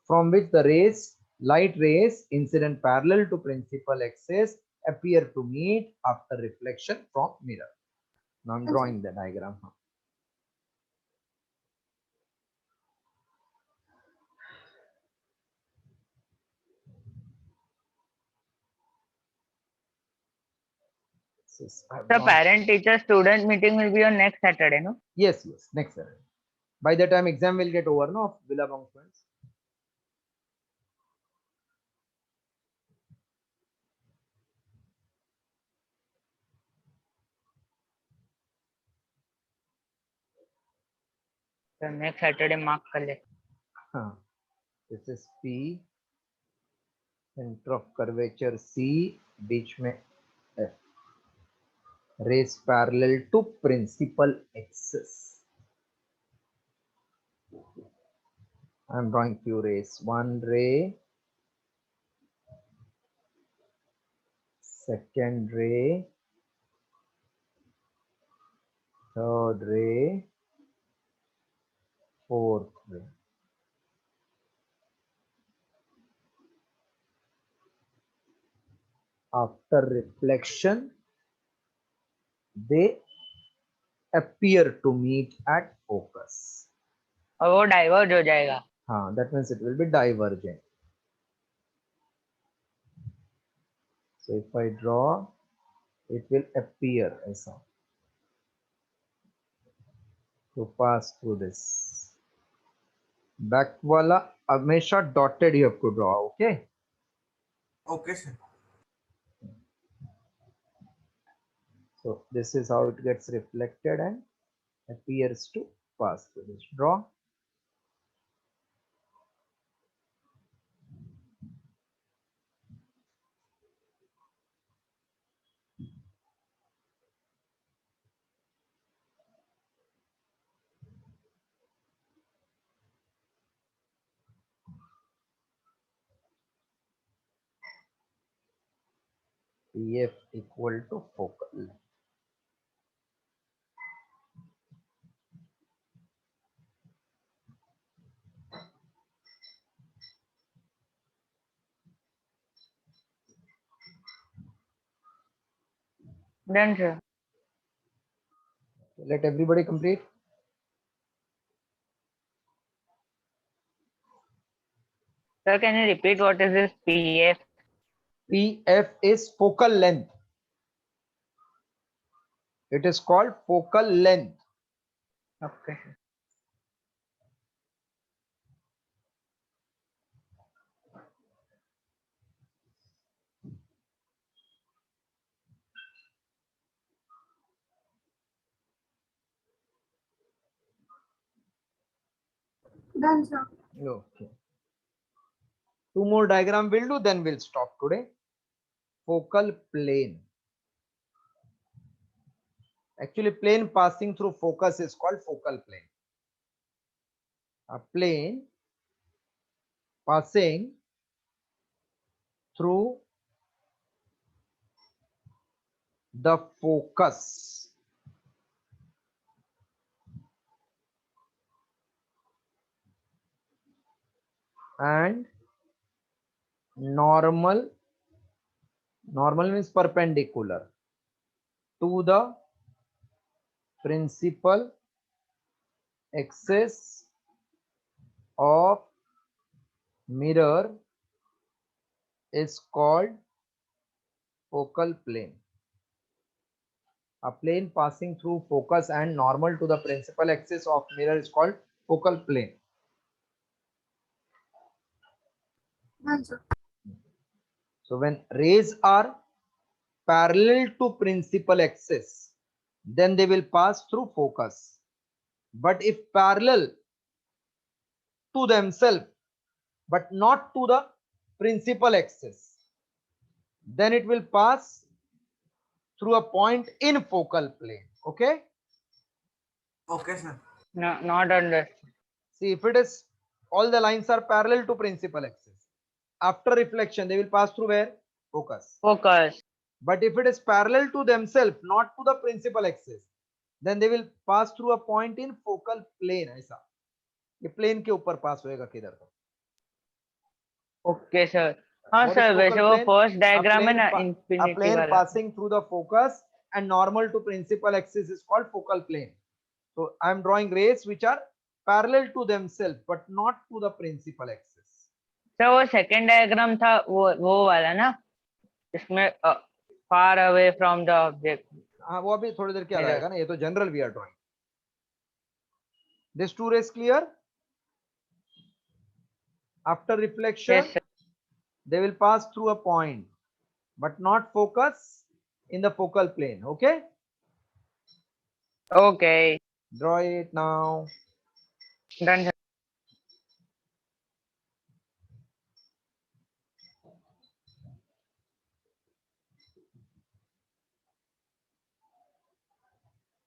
from which the light rays incident parallel to principal axis appear to meet after reflection from mirror. Now I'm drawing the diagram. The parent teacher student meeting will be on next Saturday, no? Yes, next Saturday. By the time exam will get over, no, of Billabong students. So next Saturday mark कर ले. This is P, center of curvature C, बीच में F. Rays parallel to principal axis. I am drawing few rays. One ray, second ray, third ray, fourth ray. After reflection, they appear to meet at focus. और वो diverge हो जाएगा. That means it will be divergent. So if I draw, it will appear ऐसा to pass through this. Back वाला हमेशा dotted you have to draw, okay? Okay, sir. So this is how it gets reflected and appears to pass through this. Draw. PF equal to focal. Done, sir. Let everybody complete. Sir, can you repeat what is this PF? PF is focal length. It is called focal length. Okay. Done, sir. Okay. Two more diagram we'll do, then we'll stop today. Focal plane. Actually, plane passing through focus is called focal plane. A plane passing through the focus and normal means perpendicular to the principal axis of mirror is called focal plane. A plane passing through focus and normal to the principal axis of mirror is called focal plane. Done, sir. So when rays are parallel to principal axis, then they will pass through focus. But if parallel to themselves, but not to the principal axis, then it will pass through a point in focal plane. Okay. Okay, sir. No, not understood. See, if it is all the lines are parallel to principal axis, after reflection they will pass through where? Focus. Focus. But if it is parallel to themselves, not to the principal axis, then they will pass through a point in focal plane. ऐसा ये plane के ऊपर pass होएगा किधर तो. Okay, sir. हाँ What is sir, focal वैसे वो plane? फर्स्ट A डायग्राम है plane, ना a इंफिनिटी plane वाला. passing through the focus and normal to principal axis is called focal plane. So I am drawing rays which are parallel to themselves but not to the principal axis. Sir वो second diagram था वो वाला ना, इसमें far away from the object. हाँ वो अभी थोड़ी देर के बाद Mirror. आएगा ना, ये तो general we are drawing. This two rays clear? After reflection, Yes, sir. they will pass through a point, but not focus in the focal plane. Okay? Okay. Draw it now. Done, sir.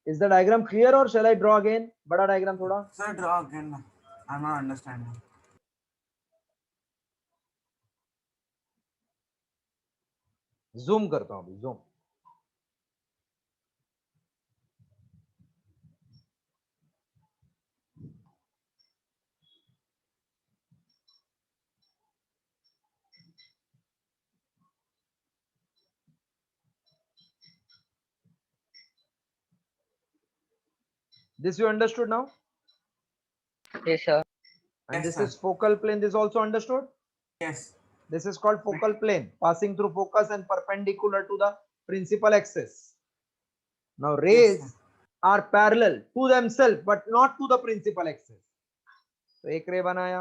Is the diagram clear or shall I draw again? बड़ा diagram थोड़ा. Sir, draw again. I'm not understanding. Zoom करता हूँ अभी. Zoom. This you understood now? Yes, sir. And Yes, this sir. is focal plane. This also understood? Yes. This is called focal plane, passing through focus and perpendicular to the principal axis. Now rays Yes, sir. are parallel to themselves but not to the principal axis. तो एक रे बनाया,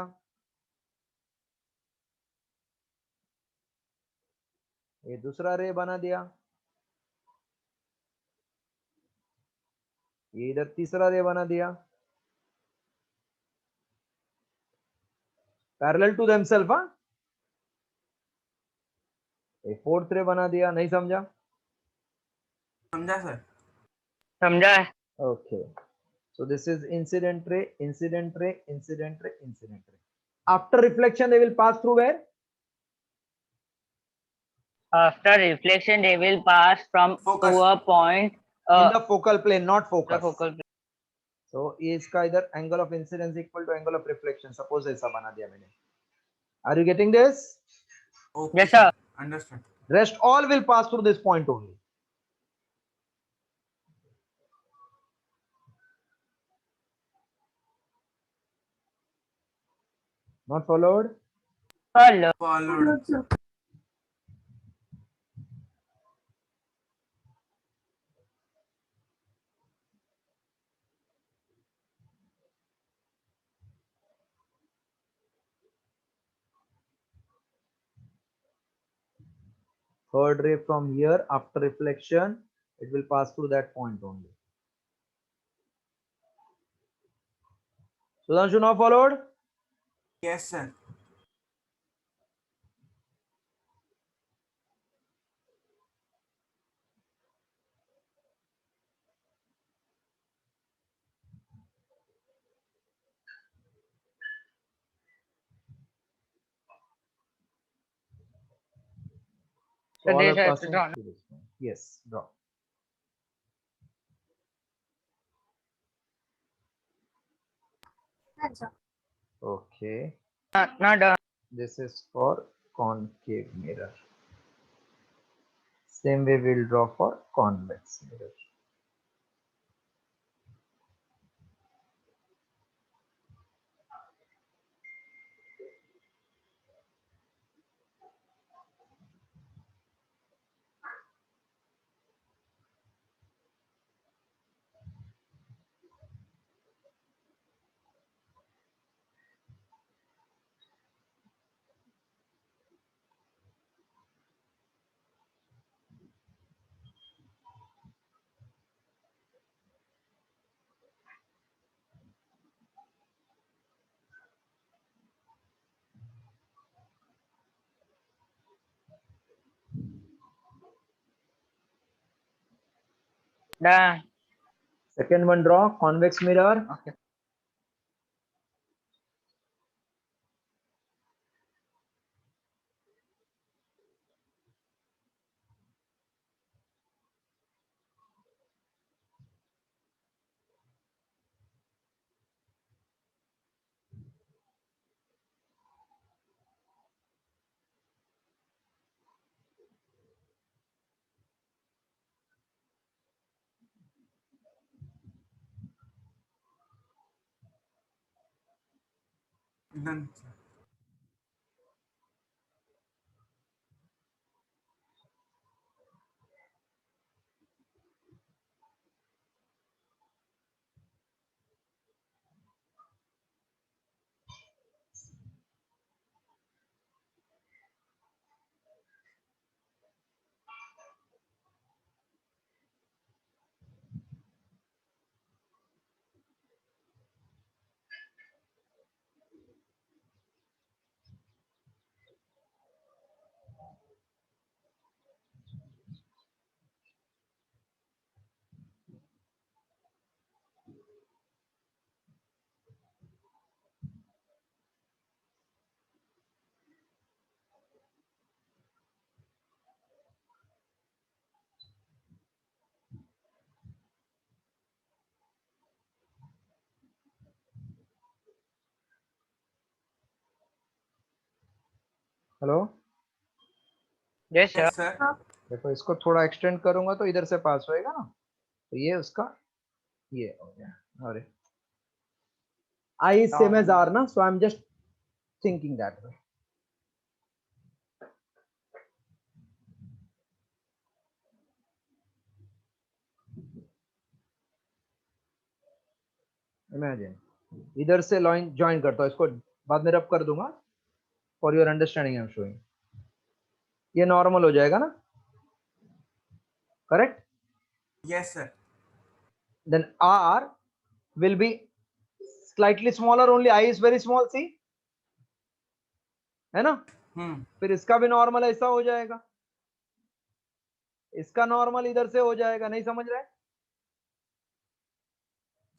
ये दूसरा रे बना दिया, ये इधर तीसरा रे बना दिया. Parallel to themselves. हाँ, ये फोर्थ रे बना दिया. नहीं समझा? समझा सर. समझा है. Okay. So this is incident ray, incident ray, incident ray, incident ray. After reflection, they will pass through where? After reflection, they will pass from Focus. to a point In the focal plane, not the focus. focal plane. So ये इसका इधर angle of incidence equal to angle of reflection. Suppose ऐसा बना दिया मैंने. Are you getting this? Okay, Yes, sir. Understood. Rest all will pass through this point only. Not followed? Follow. Followed. Followed, sir. third ray from here, after reflection it will pass through that point only. Sudhanshu, now followed? Yes, sir. So So all this are has to passing draw. through this point. Yes, draw. That's all. Okay, Not done. this is for concave mirror. Same way we'll draw for convex mirror. Done. Second one, draw convex mirror. Okay. Done, sir. Hello, Yes, sir. Yes, sir. देखो इसको थोड़ा extend करूंगा तो इधर से पास होएगा ना, तो ये उसका ये हो गया. अरे I is same as R ना, so I'm just thinking that way. Imagine इधर से लाइन ज्वाइन करता हूँ, इसको बाद में रब कर दूंगा. For your understanding I am showing. ये नॉर्मल हो जाएगा ना, correct? Yes, sir. Then R will be slightly smaller only. I is very small, see, है ना? फिर इसका भी नॉर्मल ऐसा हो जाएगा, इसका नॉर्मल इधर से हो जाएगा. नहीं समझ रहे?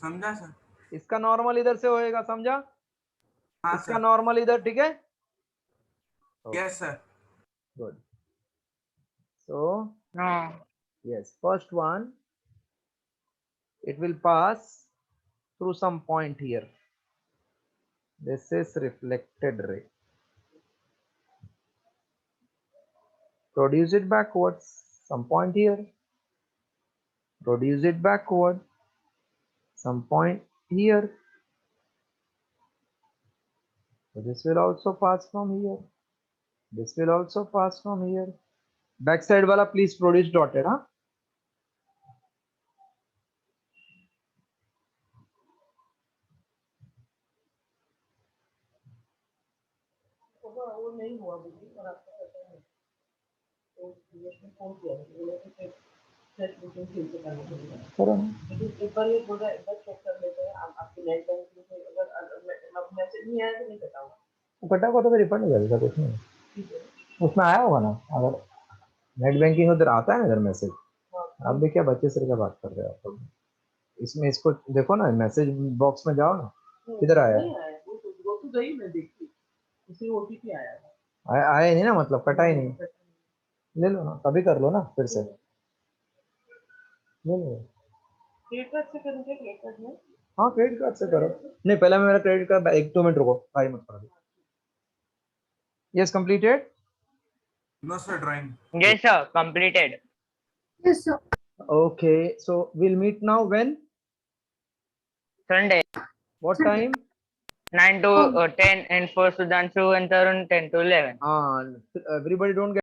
समझा सर. इसका नॉर्मल इधर से होएगा, समझा? हाँ इसका सर. नॉर्मल इधर, ठीक है? Yes, sir. Good. So No. yes, first one, it will pass through some point here. This is reflected ray. Produce it backwards, some point here. Produce it backward, some point here. So this will also pass from here. This will also pass from here. Backside wala please produce dotted, huh? करो ना। एक बार ये बोल रहा है, एक बार check कर लेते हैं आपके नेट बैंकिंग से, अगर मैसेज नहीं आया तो नहीं बताऊंगा। कटा हुआ तो फिर रिफंड हो जाएगा, कुछ नहीं। उसमें आया होगा ना, अगर नेट बैंकिंग उधर आता है ना, इधर मैसेज। आप भी क्या बच्चे से क्या बात कर रहे हो आप लोग? इसमें इसको देखो ना, मैसेज बॉक्स में जाओ ना, किधर आया? नहीं आया, वो तो गई मैं देखती, उसी ओटीपी आया था। आया नहीं ना, मतलब कटा ही नहीं। ले लो ना, कभी कर लो ना फिर से, ले लो। क्रेडिट कार्ड से करेंगे, क्रेडिट कार्ड में हाँ क्रेडिट कार्ड से करो। नहीं, पहले मेरा क्रेडिट कार्ड, 1-2 मिनट रुको, भाई मत करो। Yes completed. No, sir, drawing. Yes, sir. Completed. Yes, sir. Okay, so we'll meet now when? Sunday, What time? 9 to 10, and for Sudhanshu and Tarun, 10 to 11. Everybody don't get